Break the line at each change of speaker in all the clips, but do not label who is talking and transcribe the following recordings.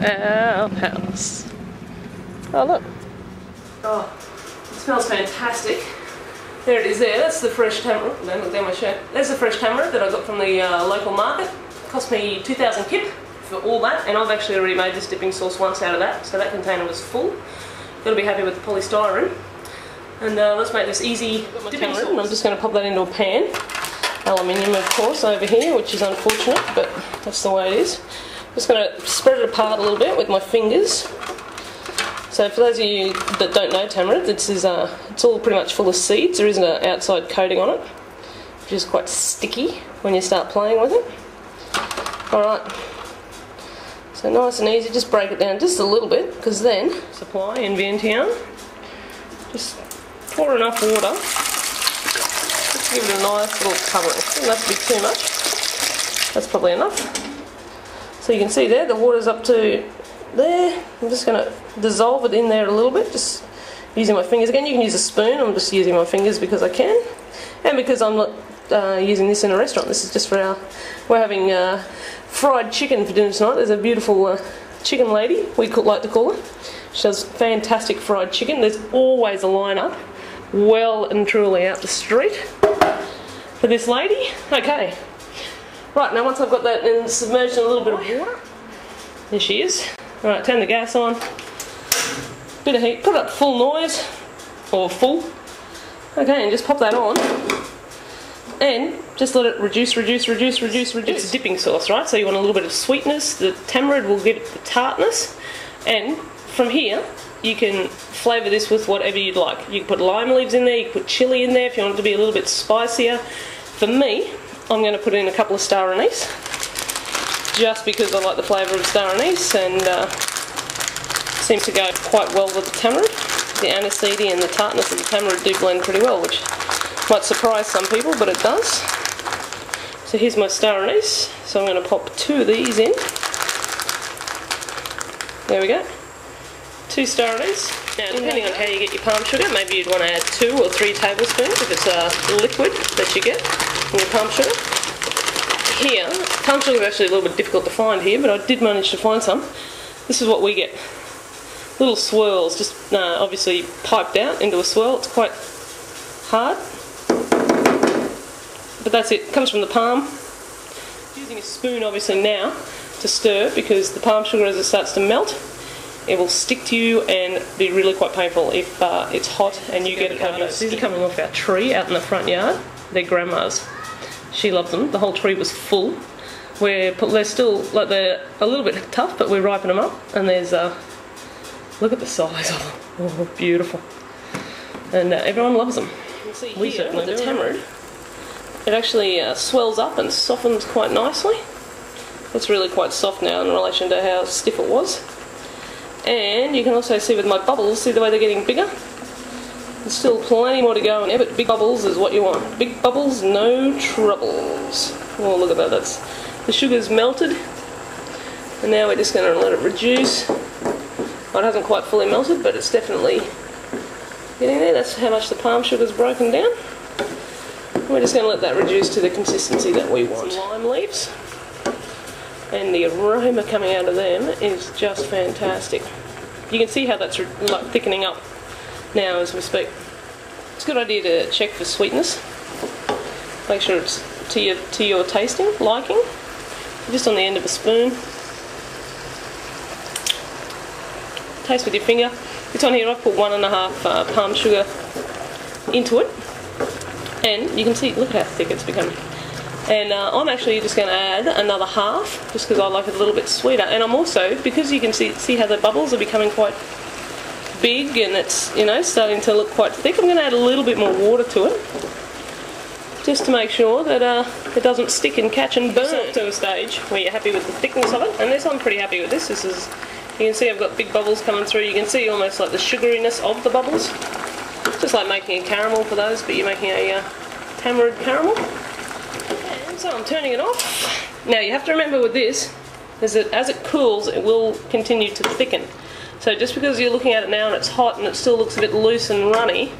our house. Oh look. Oh, it smells fantastic. There it is there, that's the fresh tamarind. Don't look down my shirt. There's the fresh tamarind that I got from the local market. It cost me 2,000 kip for all that, and I've actually already made this dipping sauce once out of that, so that container was full. Got to be happy with the polystyrene. And let's make this easy dipping sauce. I'm just going to pop that into a pan. Aluminium, of course, over here, which is unfortunate, but that's the way it is. Just going to spread it apart a little bit with my fingers. So for those of you that don't know tamarind, it's all pretty much full of seeds. There isn't an outside coating on it, which is quite sticky when you start playing with it. Alright, so nice and easy, just break it down just a little bit, because then, supply in Vientiane, just pour enough water, just to give it a nice little covering. It doesn't have to be too much, that's probably enough. So you can see there, the water's up to there. I'm just going to dissolve it in there a little bit, just using my fingers. Again, you can use a spoon, I'm just using my fingers because I can, and because I'm not using this in a restaurant. This is just for we're having fried chicken for dinner tonight. There's a beautiful chicken lady, we like to call her. She does fantastic fried chicken. There's always a line up, well and truly out the street for this lady. Okay, right, now once I've got that and submerged in a little bit of water, there she is. Alright, turn the gas on, bit of heat, put it up full noise, or full, okay, and just pop that on, and just let it reduce. It's a dipping sauce, right, so you want a little bit of sweetness, the tamarind will give it the tartness, and from here, you can flavour this with whatever you'd like. You can put lime leaves in there, you can put chilli in there if you want it to be a little bit spicier. For me, I'm going to put in a couple of star anise, just because I like the flavour of star anise, and seems to go quite well with the tamarind. The aniseed and the tartness of the tamarind do blend pretty well, which might surprise some people, but it does. So here's my star anise, so I'm going to pop 2 of these in. There we go, 2 star anise. Now depending on how you get your palm sugar, maybe you'd want to add 2 or 3 tablespoons if it's a liquid that you get in your palm sugar. Here, palm sugar is actually a little bit difficult to find here, but I did manage to find some. This is what we get. Little swirls, just obviously piped out into a swirl. It's quite hard, but that's it. It comes from the palm. Using a spoon obviously now to stir, because the palm sugar, as it starts to melt, it will stick to you and be really quite painful if it's hot and you get it over. These are coming off our tree out in the front yard. They're grandma's. She loves them. The whole tree was full. They're still, like, they're a little bit tough, but we're ripening them up, and there's look at the size of them. Oh, beautiful. And everyone loves them. We certainly do. The tamarind, it actually swells up and softens quite nicely. It's really quite soft now in relation to how stiff it was. And you can also see with my bubbles, see the way they're getting bigger? There's still plenty more to go in there, but big bubbles is what you want. Big bubbles, no troubles. Oh, look at that. The sugar's melted, and now we're just going to let it reduce. Well, it hasn't quite fully melted, but it's definitely getting there. That's how much the palm sugar's broken down. And we're just going to let that reduce to the consistency that we want. Some lime leaves, and the aroma coming out of them is just fantastic. You can see how that's like thickening up now as we speak. It's a good idea to check for sweetness. Make sure it's to your tasting, liking. Just on the end of a spoon. Taste with your finger. It's on here. I've put 1.5 palm sugar into it, and you can see, look at how thick it's becoming. And I'm actually just going to add another half, just because I like it a little bit sweeter. And I'm also, because you can see how the bubbles are becoming quite big, and it's, you know, starting to look quite thick, I'm going to add a little bit more water to it, just to make sure that it doesn't stick and catch and burn. To a stage where you're happy with the thickness of it, and this, I'm pretty happy with this. This is, you can see I've got big bubbles coming through. You can see almost like the sugariness of the bubbles, just like making a caramel for those, but you're making a tamarind caramel. And so I'm turning it off. Now you have to remember with this, is that as it cools, it will continue to thicken. So just because you're looking at it now and it's hot and it still looks a bit loose and runny,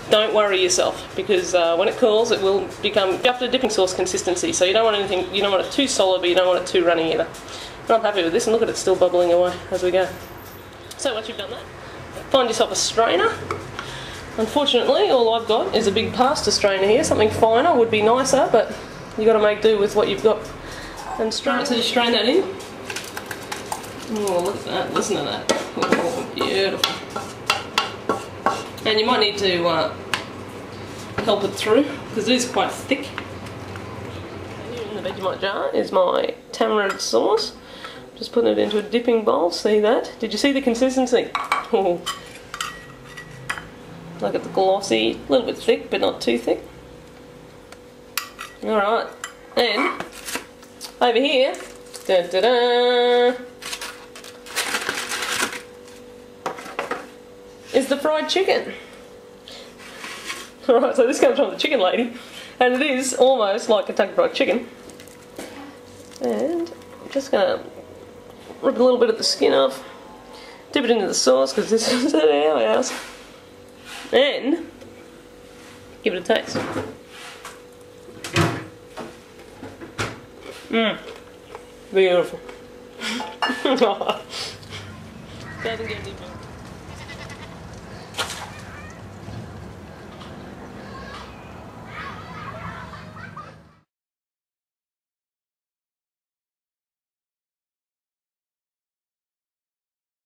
don't worry yourself, because when it cools, it will become up to dipping sauce consistency. So you don't want anything, you don't want it too solid, but you don't want it too runny either. But I'm happy with this, and look at it still bubbling away as we go. So once you've done that, find yourself a strainer. Unfortunately, all I've got is a big pasta strainer here. Something finer would be nicer, but you've got to make do with what you've got. And strain, so just strain that in. Oh, look at that, listen to that. Oh, beautiful. And you might need to help it through, because it is quite thick. Here in the Vegemite jar is my tamarind sauce. Just putting it into a dipping bowl, see that? Did you see the consistency? Oh. Look at the glossy, a little bit thick, but not too thick. Alright, and over here, dun, dun, dun, is the fried chicken. Alright, so this comes from the chicken lady, and it is almost like Kentucky Fried Chicken. And I'm just going to rip a little bit of the skin off, dip it into the sauce, because this is at our house, and give it a taste. Mmm, beautiful. Doesn't get any better.